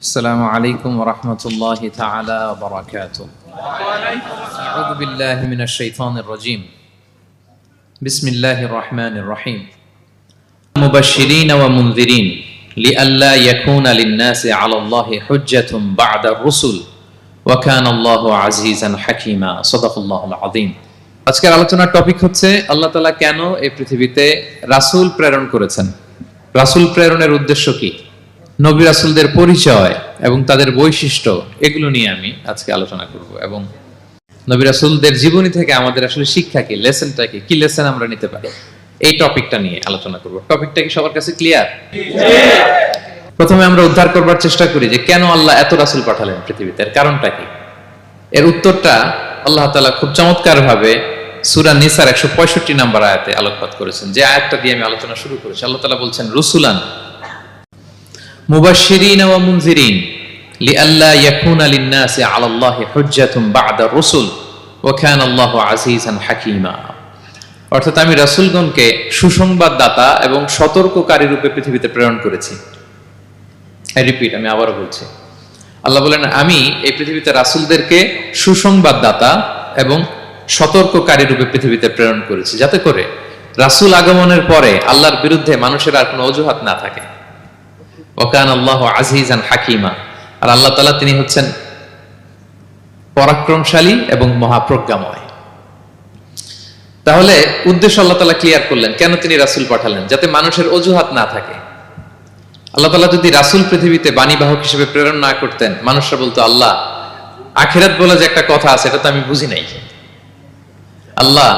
السلام عليكم ورحمة الله تعالى وبركاته. أعوذ بالله من الشيطان الرجيم. بسم الله الرحمن الرحيم. مبشرين ومنذرين لئلا يكون للناس على الله حجة بعد الرسل وكان الله عزيزا حكيما. صدق الله العظيم. আজকের আলোচনার টপিক হচ্ছে আল্লাহ তাআলা কেন এই পৃথিবীতে রাসূল প্রেরণ করেছেন। রাসূল প্রেরণের উদ্দেশ্য কি, নবী রাসূলদের পরিচয় এবং তাদের বৈশিষ্ট্য, এগুলো নিয়ে আমি আজকে আলোচনা করব এবং নবী রাসূলদের জীবনী থেকে আমাদের আসলে শিক্ষা কি, লেসনটা কি লেসন আমরা নিতে পারি, এই টপিকটা নিয়ে আলোচনা করব। টপিকটা কি সবার কাছে ক্লিয়ার? প্রথমে আমরা উদ্ধার করবার চেষ্টা করি যে কেন আল্লাহ এত রাসূল পাঠালেন পৃথিবীতে, এর কারণটা কি। এর উত্তরটা আল্লাহ তাআলা খুব চমৎকার ভাবে সূরা নিসার 165 নম্বর আয়াতে আলোকপাত করেছেন, যে আয়াতটা দিয়ে আমি আলোচনা শুরু করেছি। আল্লাহ তাআলা বলছেন, রুসুলান মুবাশশিরিন ওয়া মুনযিরিন লিআল্লা ইয়াকুনা লিন-নাসি আলাল্লাহি হুজ্জাতুন বা'দা আর-রুসুল ওয়া কানা আল্লাহু আজিজান হাকীমা। অর্থাৎ আমি রাসূলগণকে সুসংবাদদাতা এবং সতর্ককারী রূপে পৃথিবীতে প্রেরণ করেছি। আমি আবারও বলছি, আল্লাহ বলেন আমি এই পৃথিবীতে রাসূলদেরকে সুসংবাদদাতা এবং সতর্ককারী রূপে পৃথিবীতে প্রেরণ করেছি, যাতে করে রাসূল আগমনের পরে আল্লাহর বিরুদ্ধে মানুষের আর কোনো অজুহাত না থাকে। ওয়াকান আল্লাহু আজিজান হাকিমা, আর আল্লাহ তাআলা তিনি হচ্ছেন পরাক্রমশালী এবং মহাপ্রজ্ঞাময়। তাহলে উদ্দেশ্য আল্লাহ তাআলা ক্লিয়ার করলেন, কেন তিনি রাসূল পাঠালেন, যাতে মানুষের অজুহাত না থাকে। আল্লাহ তাআলা যদি রাসূল পৃথিবীতে বাণীবাহক হিসেবে প্রেরণ না করতেন, মানুষরা বলতো আল্লাহ আখিরাত বলে যে একটা কথা আছে, এটা তো আমি বুঝি নাই। আল্লাহ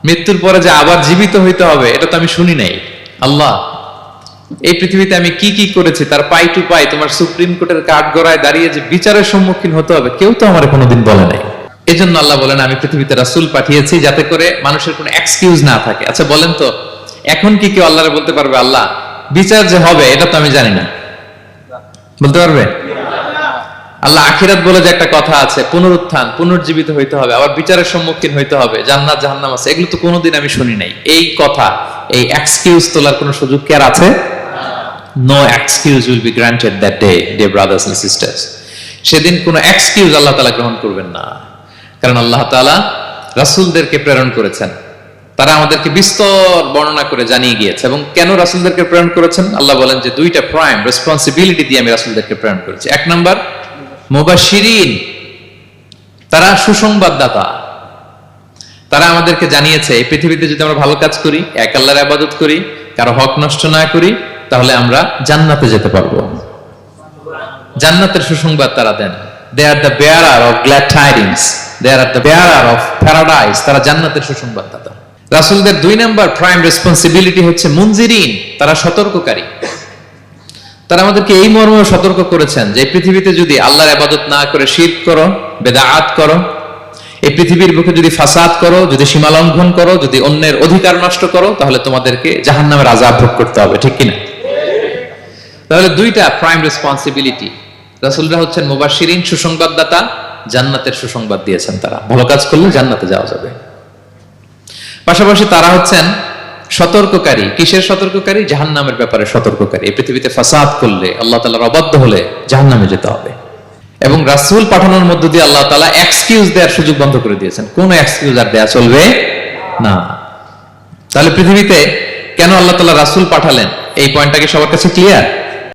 মৃত্যুর পরে যে আবার জীবিত হইতে হবে, এটা তো আমি শুনি নাই। আল্লাহ এই পৃথিবীতে আমি কি কি করেছি তার পাই টু পাই তোমার সুপ্রিম কোর্টের কাঠগড়ায় দাঁড়িয়ে যে বিচারের সম্মুখীন হতে হবে, কেউ তো আমার কোনোদিন বলে নাই। এজন্য আল্লাহ বলেন আমি পৃথিবীতে রাসূল পাঠিয়েছি, যাতে করে মানুষের কোনো এক্সকিউজ না থাকে। আচ্ছা বলেন তো, এখন কি কেউ আল্লাহরে বলতে পারবে আল্লাহ বিচার যে হবে এটা তো আমি জানি না? বলতে পারবে? আল্লাহ আখিরাত বলে যে একটা কথা আছে, পুনরুত্থান, পুনর্জীবিত হইতে হবে, আবার বিচারের সম্মুখীন হইতে হবে, জান্নাত জাহান্নাম আছে, এগুলো তো কোনোদিন আমি শুনি নাই। এই কথা, এই এক্সকিউজ তোলার কোনো সুযোগ কি আর আছে? No excuse will be granted that day, dear brothers and sisters. সেদিন কোনো এক্সকিউজ আল্লাহ তাআলা গ্রহণ করবেন না, কারণ আল্লাহ তাআলা রাসূলদেরকে প্রেরণ করেছেন। তারা আমাদেরকে বিস্তর বর্ণনা করে জানিয়ে গিয়েছে। এবং কেন রাসূলদেরকে প্রেরণ করেছেন, আল্লাহ বলেন যে দুইটা প্রাইম রেসপন্সিবিলিটি দিয়ে আমি রাসূলদেরকে প্রেরণ করেছি। এক নাম্বার মুবাশশিরিন, তারা সুসংবাদদাতা। তারা আমাদেরকে জানিয়েছে এই পৃথিবীতে যদি আমরা ভালো কাজ করি, এক আল্লাহর ইবাদত করি, কারো হক নষ্ট না করি, তাহলে আমরা জান্নাতে যেতে পারবো। জান্নাতের সুসংবাদ তারা দেন। They are the bearer of glad tidings. They are the bearer of paradise. তারা জান্নাতের সুসংবাদদাতা। রাসূলদের দুই নাম্বার প্রাইম রেসপন্সিবিলিটি হচ্ছে মুনযিরিন, তারা সতর্ককারী। তারা আমাদেরকে এই মর্মে সতর্ক করেছেন যে পৃথিবীতে যদি আল্লাহর ইবাদত না করে শিরক করো, বিদআত করো, এই পৃথিবীর বুকে যদি ফাসাদ করো, যদি সীমা লঙ্ঘন করো, যদি অন্যের অধিকার নষ্ট করো, তাহলে তোমাদেরকে জাহান্নামের আযাব ভোগ করতে হবে। ঠিক কিনা? তাহলে দুইটা প্রাইম রেসপন্সিবিলিটি। রাসূলরা হচ্ছেন মুবাশশিরিন, সুসংবাদদাতা, জান্নাতের সুসংবাদ দিয়েছেন। তারা ভালো কাজ করলে জান্নাতে যাওয়া যাবে। পাশাপাশি তারা হচ্ছেন সতর্ককারী। কিসের সতর্ককারী? জাহান্নামের ব্যাপারে সতর্ককারী। এই পৃথিবীতে ফাসাদ করলে, আল্লাহ তাআলার অবাধ্য হলে জাহান্নামে যেতে হবে। এবং রাসূল পাঠানোর মধ্য দিয়ে আল্লাহ তাআলা এক্সকিউজ দেওয়ার সুযোগ বন্ধ করে দিয়েছেন। কোনো এক্সকিউজ আর দেয়া চলবে না। তাহলে পৃথিবীতে কেন আল্লাহ তাআলা রাসূল পাঠালেন, এই পয়েন্টটা কি সবার কাছে ক্লিয়ার?